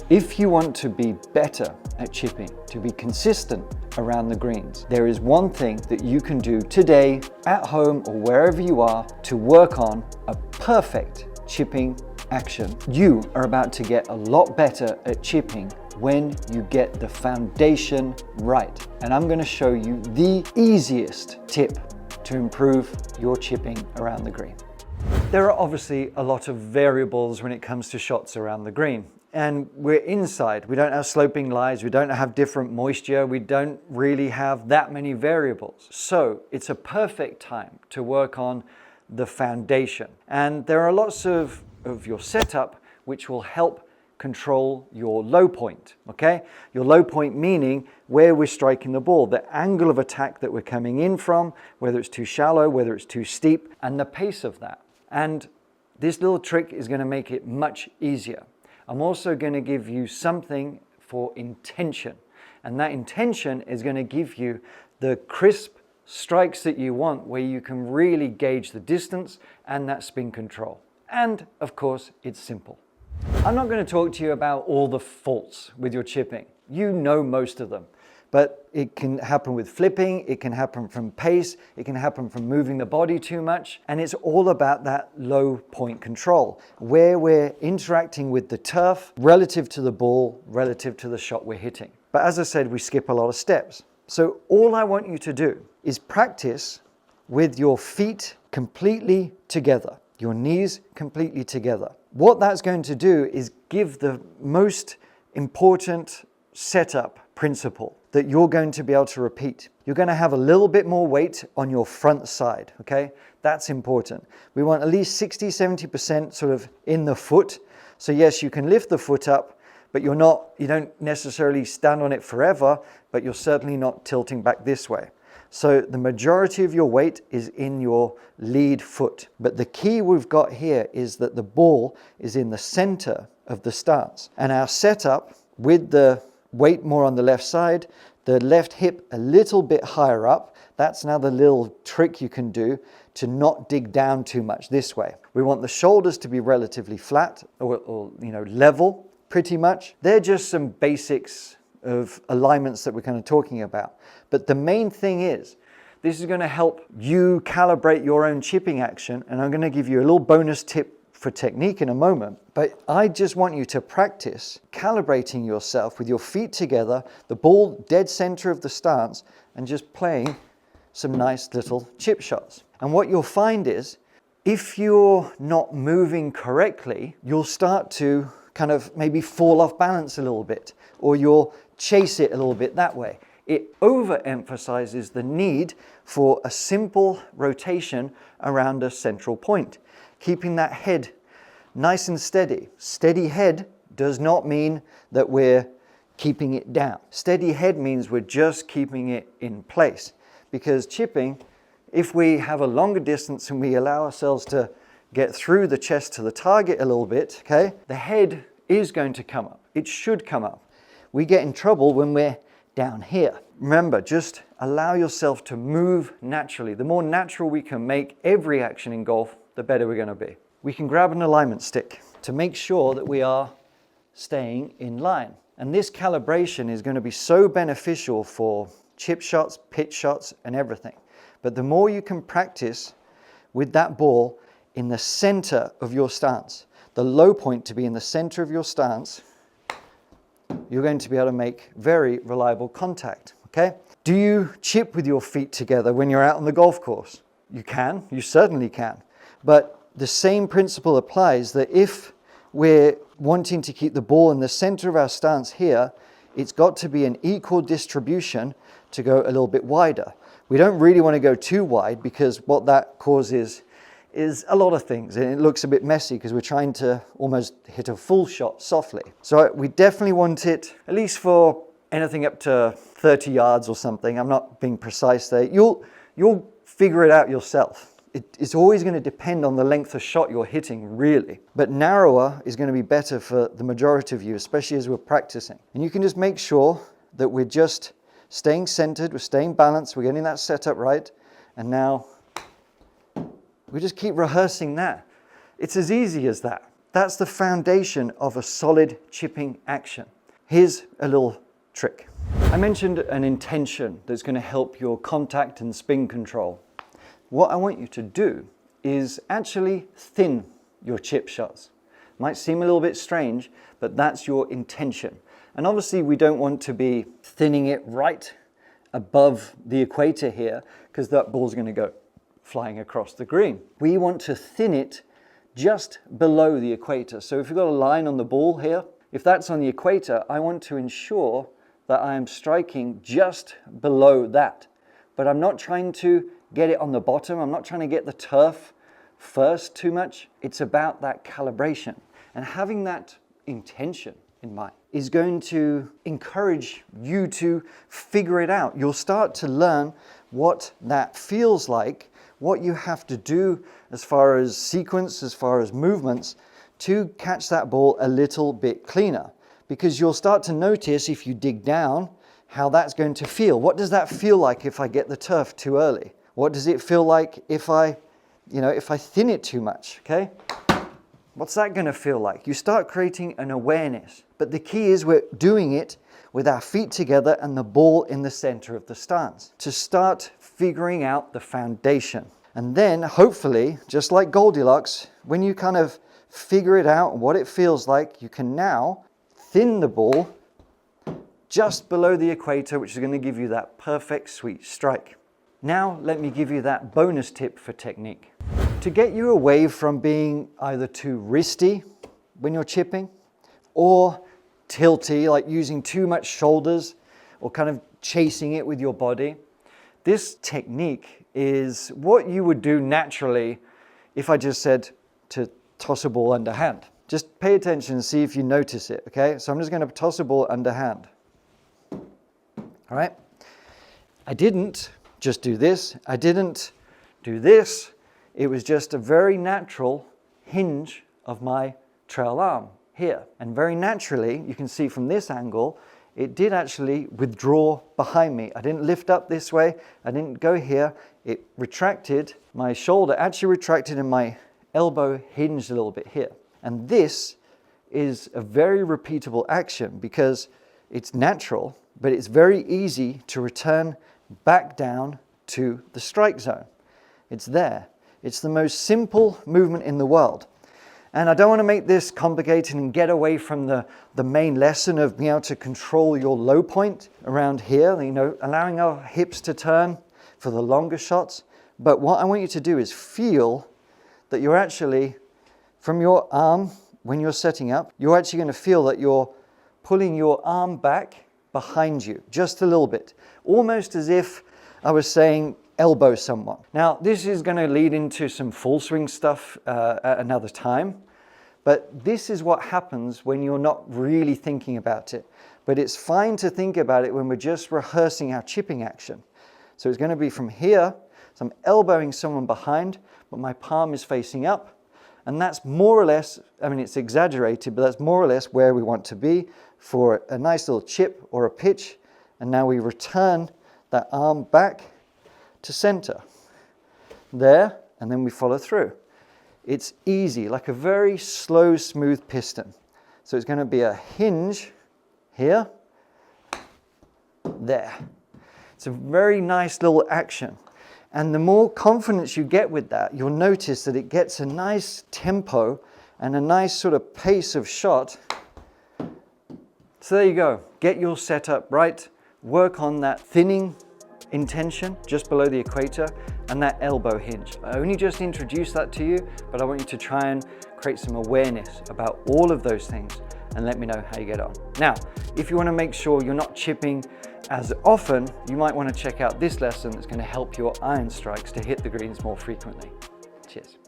If you want to be better at chipping, to be consistent around the greens, there is one thing that you can do today at home or wherever you are to work on a perfect chipping action. You are about to get a lot better at chipping when you get the foundation right. And I'm going to show you the easiest tip to improve your chipping around the green. There are obviously a lot of variables when it comes to shots around the green. And we're inside, we don't have sloping lies, we don't have different moisture, we don't really have that many variables. So it's a perfect time to work on the foundation. And there are lots of your setup which will help control your low point, okay? Your low point meaning where we're striking the ball, the angle of attack that we're coming in from, whether it's too shallow, whether it's too steep, and the pace of that. And this little trick is going to make it much easier. I'm also going to give you something for intention, and that intention is going to give you the crisp strikes that you want, where you can really gauge the distance and that spin control. And of course, it's simple. I'm not going to talk to you about all the faults with your chipping. You know most of them. But it can happen with flipping, it can happen from pace, it can happen from moving the body too much, and it's all about that low point control, where we're interacting with the turf relative to the ball, relative to the shot we're hitting. But as I said, we skip a lot of steps. So all I want you to do is practice with your feet completely together, your knees completely together. What that's going to do is give the most important setup principle that you're going to be able to repeat. You're going to have a little bit more weight on your front side, okay? That's important. We want at least 60-70% sort of in the foot. So yes, you can lift the foot up, but you don't necessarily stand on it forever, but you're certainly not tilting back this way. So the majority of your weight is in your lead foot. But the key we've got here is that the ball is in the center of the stance. And our setup with the weight more on the left side, the left hip a little bit higher up. That's now the little trick you can do to not dig down too much this way. We want the shoulders to be relatively flat or level pretty much. They're just some basics of alignments that we're kind of talking about. But the main thing is, this is going to help you calibrate your own chipping action, and I'm going to give you a little bonus tip for technique in a moment, but I just want you to practice calibrating yourself with your feet together, the ball dead center of the stance, and just playing some nice little chip shots. And what you'll find is, if you're not moving correctly, you'll start to kind of maybe fall off balance a little bit, or you'll chase it a little bit that way. It overemphasizes the need for a simple rotation around a central point. Keeping that head nice and steady. Steady head does not mean that we're keeping it down. Steady head means we're just keeping it in place. Because chipping, if we have a longer distance and we allow ourselves to get through the chest to the target a little bit, okay, the head is going to come up. It should come up. We get in trouble when we're down here. Remember, just allow yourself to move naturally. The more natural we can make every action in golf, the better we're going to be. We can grab an alignment stick to make sure that we are staying in line. And this calibration is going to be so beneficial for chip shots, pitch shots, and everything. But the more you can practice with that ball in the center of your stance, the low point to be in the center of your stance, you're going to be able to make very reliable contact, okay? Do you chip with your feet together when you're out on the golf course? You can, you certainly can. But the same principle applies, that if we're wanting to keep the ball in the center of our stance here, it's got to be an equal distribution to go a little bit wider. We don't really want to go too wide, because what that causes is a lot of things, and it looks a bit messy because we're trying to almost hit a full shot softly. So we definitely want it at least for anything up to 30 yards or something. I'm not being precise there. You'll figure it out yourself. It's always going to depend on the length of shot you're hitting, really. But narrower is going to be better for the majority of you, especially as we're practicing. And you can just make sure that we're just staying centered, we're staying balanced, we're getting that setup right. And now we just keep rehearsing that. It's as easy as that. That's the foundation of a solid chipping action. Here's a little trick. I mentioned an intention that's going to help your contact and spin control. What I want you to do is actually thin your chip shots. Might seem a little bit strange, but that's your intention. And obviously we don't want to be thinning it right above the equator here, because that ball's going to go flying across the green. We want to thin it just below the equator. So if you've got a line on the ball here, if that's on the equator, I want to ensure that I am striking just below that. But I'm not trying to get it on the bottom. I'm not trying to get the turf first too much. It's about that calibration. And having that intention in mind is going to encourage you to figure it out. You'll start to learn what that feels like, what you have to do as far as sequence, as far as movements, to catch that ball a little bit cleaner. Because you'll start to notice, if you dig down, how that's going to feel. What does that feel like if I get the turf too early? What does it feel like if I thin it too much, okay? What's that going to feel like? You start creating an awareness. But the key is we're doing it with our feet together and the ball in the center of the stance to start figuring out the foundation. And then hopefully, just like Goldilocks, when you kind of figure it out, what it feels like, you can now thin the ball just below the equator, which is going to give you that perfect sweet strike. Now let me give you that bonus tip for technique. To get you away from being either too wristy when you're chipping or tilty, like using too much shoulders or kind of chasing it with your body, this technique is what you would do naturally if I just said to toss a ball underhand. Just pay attention and see if you notice it, okay? So I'm just going to toss a ball underhand. All right? I didn't just do this. I didn't do this. It was just a very natural hinge of my trail arm here. And very naturally, you can see from this angle, it did actually withdraw behind me. I didn't lift up this way. I didn't go here. It retracted. My shoulder actually retracted and my elbow hinged a little bit here. And this is a very repeatable action because it's natural, but it's very easy to return back down to the strike zone. It's there. It's the most simple movement in the world. And I don't want to make this complicated and get away from the main lesson of being able to control your low point around here, you know, allowing our hips to turn for the longer shots. But what I want you to do is feel that you're actually, from your arm, when you're setting up, you're actually going to feel that you're pulling your arm back behind you, just a little bit. Almost as if I was saying, elbow someone. Now, this is going to lead into some full swing stuff at another time, but this is what happens when you're not really thinking about it. But it's fine to think about it when we're just rehearsing our chipping action. So it's going to be from here, so I'm elbowing someone behind, but my palm is facing up, and that's more or less, I mean, it's exaggerated, but that's more or less where we want to be for a nice little chip or a pitch. And now we return that arm back to center there, and then we follow through. It's easy, like a very slow, smooth piston. So it's going to be a hinge here, there. It's a very nice little action. And the more confidence you get with that, you'll notice that it gets a nice tempo and a nice sort of pace of shot. So there you go. Get your setup right. Work on that thinning intention just below the equator and that elbow hinge. I only just introduced that to you, but I want you to try and create some awareness about all of those things and let me know how you get on. Now, if you want to make sure you're not chipping as often, you might want to check out this lesson that's going to help your iron strikes to hit the greens more frequently. Cheers.